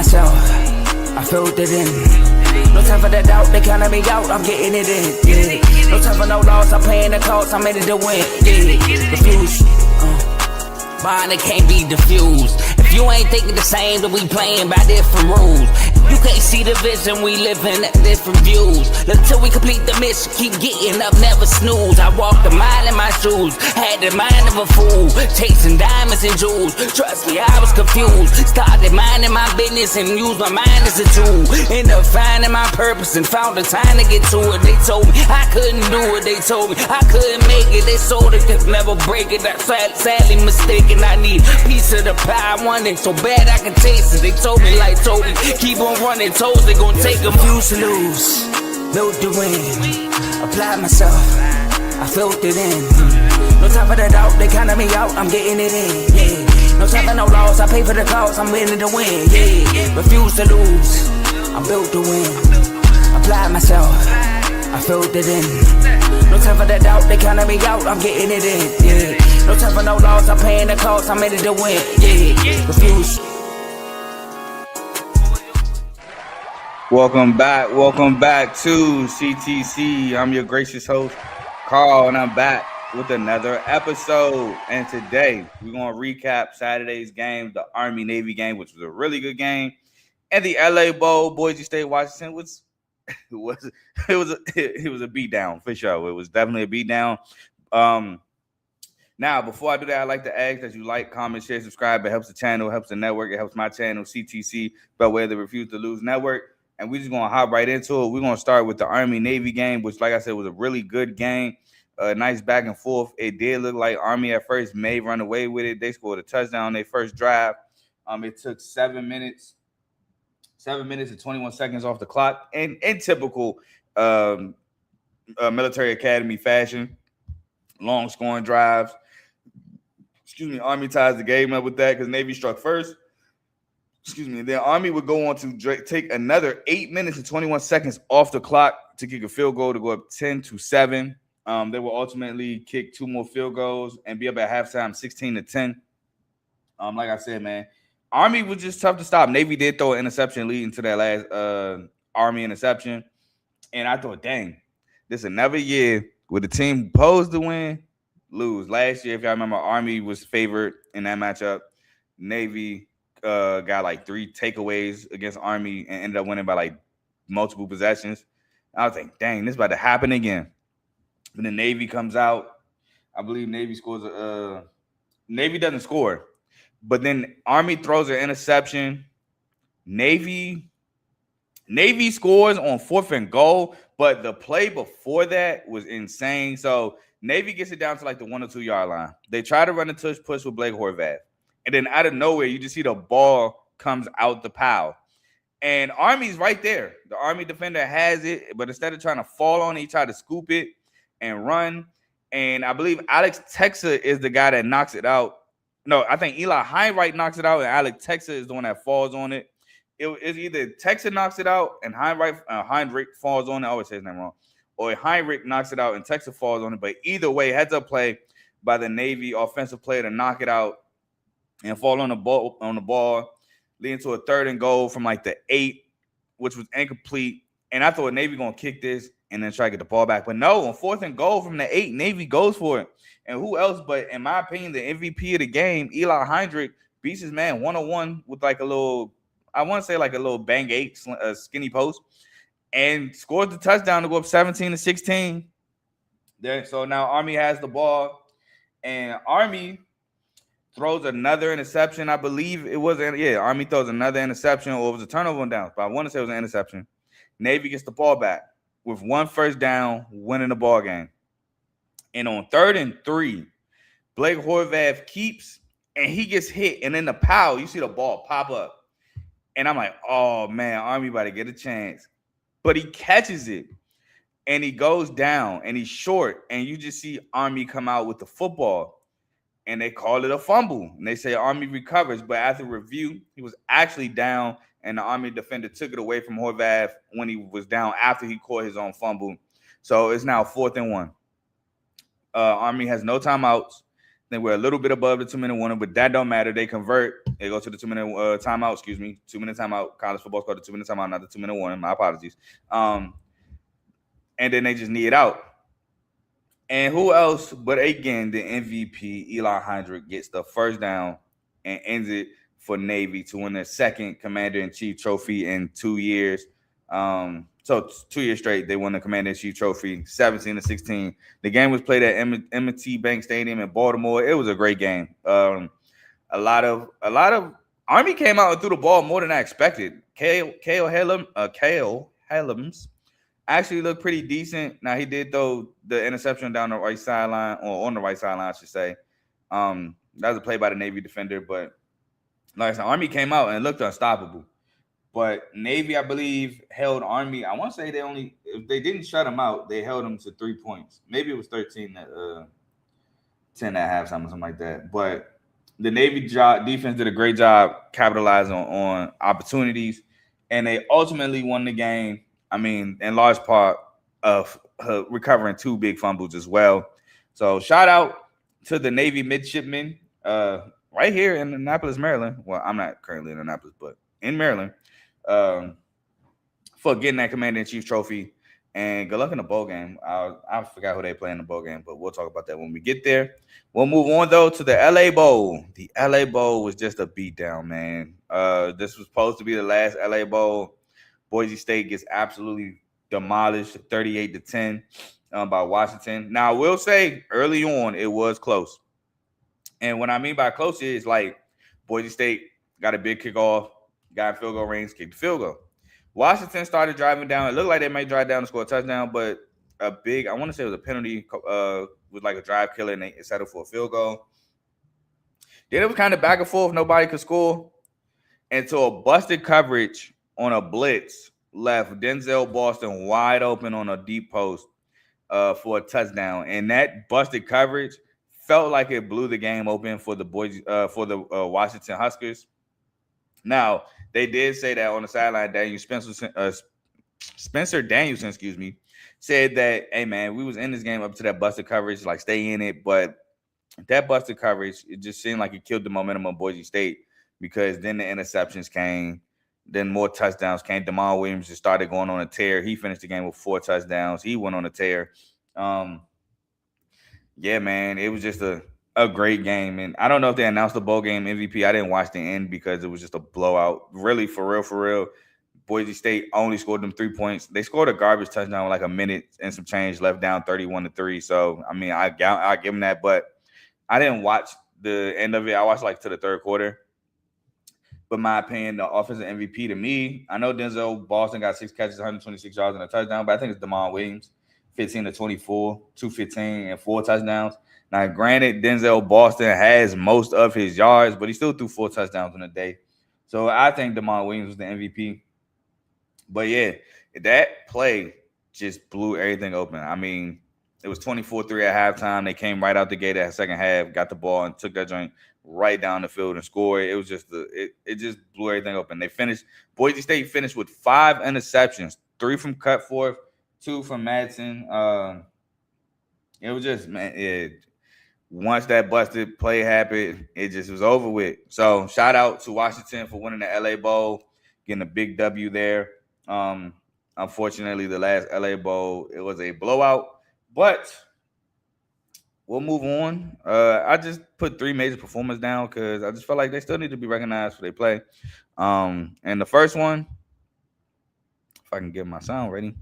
myself, I filled it in. No time for that doubt, they counted me out, I'm getting it in, yeah. No time for no loss, I'm paying the cost, I'm in it to win, yeah. Refuse, mine, it can't be diffused. If you ain't thinking the same, then we playing by different rules. You can't see the vision, we living at different views. Until we complete the mission, keep getting up, never snooze. I walked a mile in my shoes, had the mind of a fool, chasing diamonds and jewels. Trust me, I was confused. Started minding my business and used my mind as a tool. Ended up finding my purpose and found the time to get to it. They told me I couldn't do it, they told me I couldn't make it. They sold it, could never break it. That's sadly mistaken. I need a piece of the pie, I want it so bad I can taste it. They told me like told me, keep on running toes, they gon' take them. Used to lose, built to win, applied myself, I filled it in. No time for the doubt, they counted me out, I'm getting it in, yeah. No time for no loss, I pay for the cost, I'm winning to win, yeah. Refuse to lose, I'm built to win, applied myself, I filled it in. No time for the doubt, they counted me out, I'm getting it in, yeah. No time for no loss, I'm paying the cost, I'm in it to win, yeah. Refuse. Welcome back to CTC. I'm your gracious host, Carl, and I'm back with another episode. And today, we're going to recap Saturday's game, the Army-Navy game, which was a really good game, and the LA Bowl, Boise State, Washington, which it was a beatdown for sure. It was definitely a beatdown. Now, before I do that, I'd like to ask that you like, comment, share, subscribe. It helps the channel, it helps the network, it helps my channel, CTC, by way of the Refuse to Lose Network. And we're just going to hop right into it. We're going to start with the Army-Navy game, which, like I said, was a really good game. Nice back and forth. It did look like Army at first may run away with it. They scored a touchdown on their first drive. It took 7 minutes and 21 seconds off the clock. And in typical military academy fashion, long scoring drives. Army ties the game up with that because Navy struck first. Then Army would go on to take another 8 minutes and 21 seconds off the clock to kick a field goal to go up 10-7. They will ultimately kick 2 more field goals and be up at halftime 16-10. Like I said, man, Army was just tough to stop. Navy did throw an interception leading to that last Army interception. And I thought, dang, this is another year where the team posed to win, lose. Last year, if y'all remember, Army was favored in that matchup. Navy got like 3 takeaways against Army and ended up winning by like multiple possessions. I was like, dang, this is about to happen again. But then Navy comes out. I believe Navy scores. Navy doesn't score. But then Army throws an interception. Navy scores on 4th and goal. But the play before that was insane. So Navy gets it down to like the 1 or 2 yard line. They try to run a tush push with Blake Horvath. And then out of nowhere, you just see the ball comes out the pile. And Army's right there. The Army defender has it, but instead of trying to fall on it, he tried to scoop it and run. And I believe Alex Texa is the guy that knocks it out. No, I think Eli Heinrich knocks it out, and Alex Texa is the one that falls on it. It's either Texa knocks it out and Heinrich falls on it. I always say his name wrong. Or Heinrich knocks it out and Texa falls on it. But either way, heads up play by the Navy offensive player to knock it out and fall on the ball, leading to a 3rd and goal from like the 8, which was incomplete. And I thought Navy gonna kick this and then try to get the ball back. But no, on 4th and goal from the 8, Navy goes for it. And who else but, in my opinion, the MVP of the game, Eli Heinrich, beats his man 1-on-1 with like a little, I want to say like a little bang 8 skinny post, and scores the touchdown to go up 17-16. So now Army has the ball, and Army throws another interception. I believe it was, Army throws another interception, or it was a turnover on downs, but I want to say it was an interception. Navy gets the ball back with 1 first down, winning the ball game. And on 3rd and 3, Blake Horvath keeps, and he gets hit, and in the pile, you see the ball pop up. And I'm like, oh, man, Army about to get a chance. But he catches it, and he goes down, and he's short, and you just see Army come out with the football. And they call it a fumble. And they say Army recovers. But after review, he was actually down, and the Army defender took it away from Horvath when he was down after he caught his own fumble. So it's now 4th and 1. Army has no timeouts. think we're a little bit above the 2-minute warning, but that don't matter. They convert. They go to the 2-minute timeout. 2-minute timeout. College football's called the 2-minute timeout, not the 2-minute warning. My apologies. And then they just knee it out. And who else but again the MVP Eli Heinrich gets the first down and ends it for Navy to win their second Commander-in-Chief trophy in 2 years. So 2 years straight, they won the Commander-in-Chief trophy, 17-16. The game was played at M&T Bank Stadium in Baltimore. It was a great game. A lot of Army came out and threw the ball more than I expected. Kale Helms actually looked pretty decent. Now he did throw the interception down the right sideline, or on the right sideline, I should say. That was a play by the Navy defender, but like I said, Army came out and looked unstoppable. But Navy, I believe, held Army. I want to say if they didn't shut them out, they held them to 3 points. Maybe it was 13 at 10 at halftime or something like that. But the Navy defense did a great job capitalizing on opportunities, and they ultimately won the game. I mean, in large part of recovering 2 big fumbles as well. So shout out to the Navy midshipmen right here in Annapolis, Maryland. Well, I'm not currently in Annapolis, but in Maryland, for getting that Commander-in-Chief trophy. And good luck in the bowl game. I forgot who they play in the bowl game, but we'll talk about that when we get there. We'll move on, though, to the LA Bowl. The LA Bowl was just a beatdown, man. This was supposed to be the last LA Bowl. Boise State gets absolutely demolished, 38-10 by Washington. Now, I will say early on it was close. And what I mean by close is like Boise State got a big kickoff, got field goal range, kicked the field goal. Washington started driving down. It looked like they might drive down and score a touchdown, but I want to say it was a penalty with like a drive killer, and they settled for a field goal. Then it was kind of back and forth. Nobody could score until a busted coverage on a blitz left Denzel Boston wide open on a deep post for a touchdown. And that busted coverage felt like it blew the game open for the Washington Huskers. Now, they did say that on the sideline, Spencer Danielson, said that, hey, man, we was in this game up to that busted coverage, like stay in it. But that busted coverage, it just seemed like it killed the momentum of Boise State, because then the interceptions came. Then more touchdowns came. Damon Williams just started going on a tear. He finished the game with 4 touchdowns. He went on a tear. Yeah, man, it was just a great game. And I don't know if they announced the bowl game MVP. I didn't watch the end because it was just a blowout. Really, for real. Boise State only scored them 3 points. They scored a garbage touchdown with like a minute and some change left, down 31-3. So, I mean, I give them that. But I didn't watch the end of it. I watched like to the third quarter. But my opinion, the offensive MVP to me, I know Denzel Boston got 6 catches, 126 yards and a touchdown, but I think it's Damon Williams, 15-24, 215 and 4 touchdowns. Now, granted, Denzel Boston has most of his yards, but he still threw 4 touchdowns in a day. So I think Damon Williams was the MVP. But yeah, that play just blew everything open. I mean, it was 24-3 at halftime. They came right out the gate at the second half, got the ball and took that joint right down the field and scored. It was just it just blew everything open. Boise State finished with 5 interceptions, 3 from Cutforth, 2 from Madsen. It was just, man, once that busted play happened, it just was over with. So shout out to Washington for winning the LA Bowl, getting a big W there. Unfortunately, the last LA Bowl, it was a blowout, but we'll move on. I just put 3 major performers down because I just felt like they still need to be recognized for their play. And the first one, if I can get my sound ready.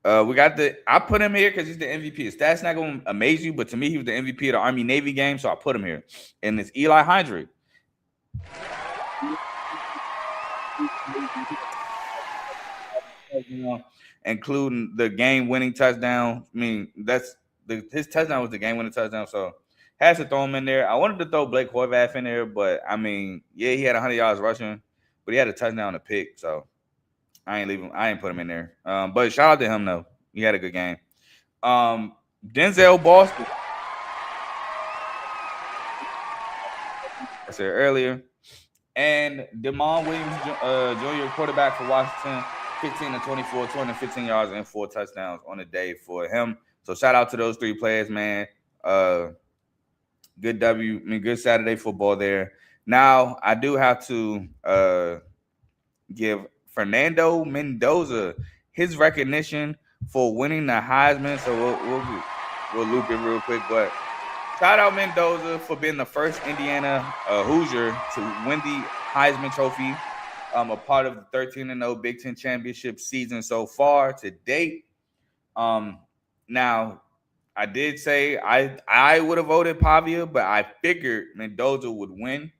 I put him here because he's the MVP. His stats not going to amaze you, but to me, he was the MVP of the Army-Navy game, so I put him here. And it's Eli Heinrich. Including the game-winning touchdown. I mean, his touchdown was the game-winning touchdown, so has to throw him in there. I wanted to throw Blake Horvath in there, but, I mean, yeah, he had 100 yards rushing, but he had a touchdown to pick, so I ain't put him in there. But shout out to him, though. He had a good game. Denzel Boston. I said earlier. And Damon Williams, Jr., quarterback for Washington, 15-24, 215 yards and 4 touchdowns on the day for him. So shout out to those 3 players, man. Good W. I mean, good Saturday football there. Now I do have to give Fernando Mendoza his recognition for winning the Heisman. So we'll loop it real quick, but shout out Mendoza for being the first Indiana Hoosier to win the Heisman Trophy. A part of the 13-0 Big Ten championship season so far to date. Now, I did say I would have voted Pavia, but I figured Mendoza would win,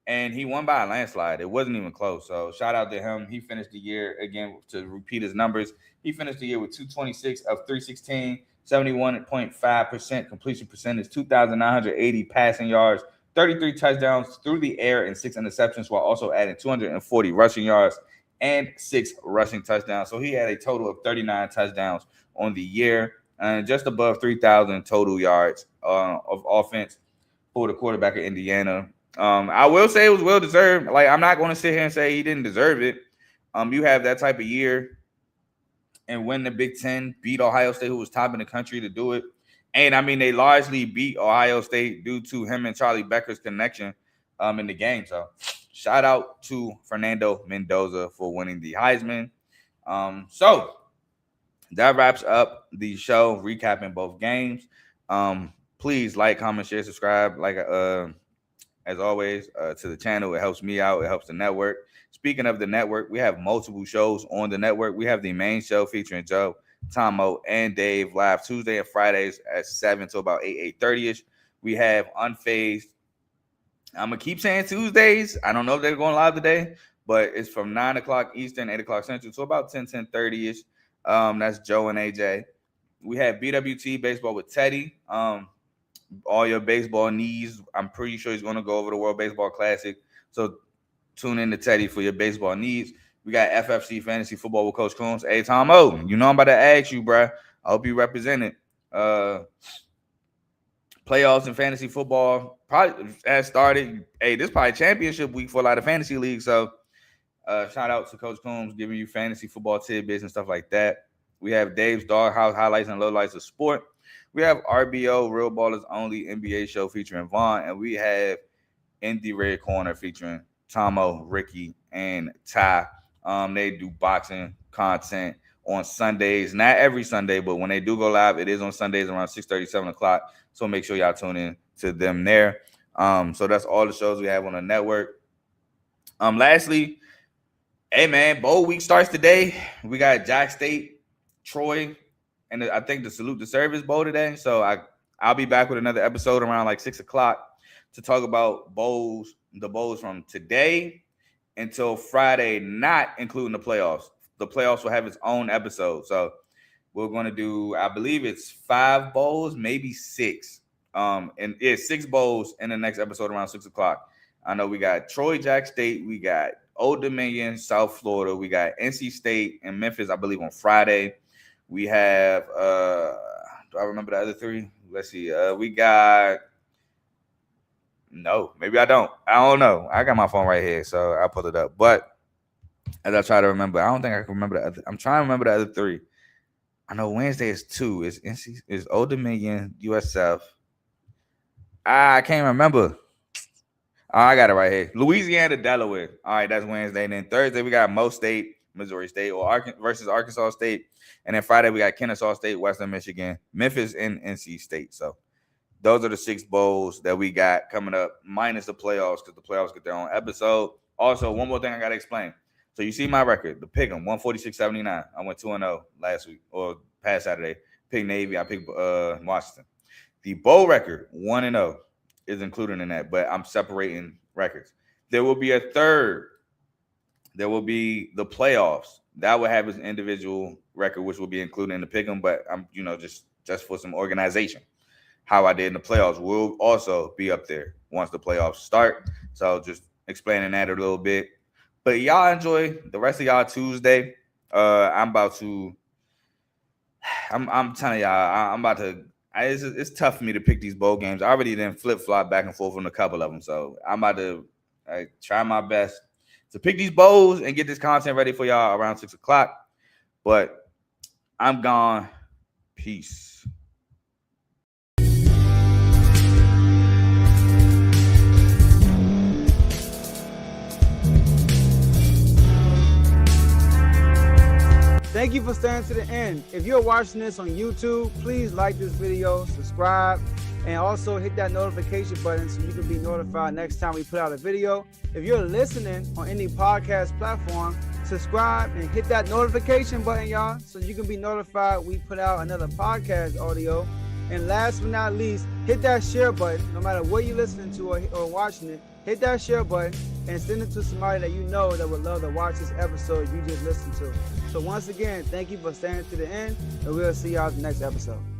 and he won by a landslide. It wasn't even close. So shout out to him. He finished the year, again, to repeat his numbers, he finished the year with 226 of 316, 71.5% completion percentage, 2,980 passing yards, 33 touchdowns through the air, and 6 interceptions, while also adding 240 rushing yards and 6 rushing touchdowns. So he had a total of 39 touchdowns on the year and just above 3,000 total yards of offense for the quarterback of Indiana. I will say it was well deserved. Like, I'm not going to sit here and say he didn't deserve it. You have that type of year and win the Big Ten, beat Ohio State, who was top in the country, to do it. And, I mean, they largely beat Ohio State due to him and Charlie Becker's connection in the game. So, shout out to Fernando Mendoza for winning the Heisman. So, that wraps up the show, recapping both games. Please like, comment, share, subscribe. Like, as always, to the channel. It helps me out. It helps the network. Speaking of the network, we have multiple shows on the network. We have the main show featuring Joe, Tomo, and Dave live Tuesday and Fridays at 7 to about 8:30ish. We have Unfazed. I'm going to keep saying Tuesdays. I don't know if they're going live today, but it's from 9 o'clock Eastern, 8 o'clock Central, so about 10:30ish. That's Joe and AJ. We have BWT Baseball with Teddy. All your baseball needs. I'm pretty sure he's going to go over the World Baseball Classic. So tune in to Teddy for your baseball needs. We got FFC Fantasy Football with Coach Coombs. Hey, Tomo, you know I'm about to ask you, bro. I hope you represent it. Playoffs in fantasy football probably has started. Hey, this is probably championship week for a lot of fantasy leagues. So shout out to Coach Coombs giving you fantasy football tidbits and stuff like that. We have Dave's Doghouse highlights and lowlights of sport. We have RBO, Real Ballers Only NBA show featuring Vaughn. And we have Indie Red Corner featuring Tomo, Ricky, and Ty. They do boxing content on Sundays. Not every Sunday, but when they do go live, it is on Sundays around 6:30, 7 o'clock. So make sure y'all tune in to them there. So that's all the shows we have on the network. Lastly, hey, man, bowl week starts today. We got Jack State, Troy, and I think the Salute the Service Bowl today. So I'll be back with another episode around like 6 o'clock to talk about the bowls from today until Friday, not including the playoffs. The playoffs will have its own episode. So we're going to do, I believe it's 5 bowls, maybe 6. And it's 6 bowls in the next episode around 6 o'clock. I know we got Troy, Jack State. We got Old Dominion, South Florida. We got NC State and Memphis, I believe, on Friday. We have, do I remember the other 3? Let's see. We got, no, maybe I don't. I don't know. I got my phone right here, so I'll pull it up. But as I try to remember, I don't think I can remember the other. I'm trying to remember the other 3. I know Wednesday is 2. It's NC, it's Old Dominion, USF. I can't remember. Oh, I got it right here. Louisiana, Delaware. All right, that's Wednesday. And then Thursday, we got Mo State, Missouri State, or versus Arkansas State. And then Friday, we got Kennesaw State, Western Michigan, Memphis, and NC State. So those are the 6 bowls that we got coming up, minus the playoffs, because the playoffs get their own episode. Also, one more thing I got to explain. So you see my record, the Pick'em, 146.79. I went 2-0 last week, or past Saturday. Picked Navy, I picked Washington. The bowl record, 1-0, is included in that, but I'm separating records. There will be a third. There will be the playoffs. That will have its individual record, which will be included in the Pick'em, but I'm, just for some organization. How I did in the playoffs will also be up there once the playoffs start. So just explaining that a little bit. But y'all enjoy the rest of y'all Tuesday. I'm telling y'all, it's tough for me to pick these bowl games. I already didn't flip-flop back and forth on a couple of them. So I'm about to try my best to pick these bowls and get this content ready for y'all around 6 o'clock. But I'm gone. Peace. Thank you for staying to the end. If you're watching this on YouTube, please like this video, subscribe, and also hit that notification button so you can be notified next time we put out a video. If you're listening on any podcast platform, subscribe and hit that notification button, y'all, so you can be notified we put out another podcast audio. And last but not least, hit that share button. No matter what you're listening to or watching it, hit that share button and send it to somebody that you know that would love to watch this episode you just listened to. So once again, thank you for staying to the end, and we'll see y'all in the next episode.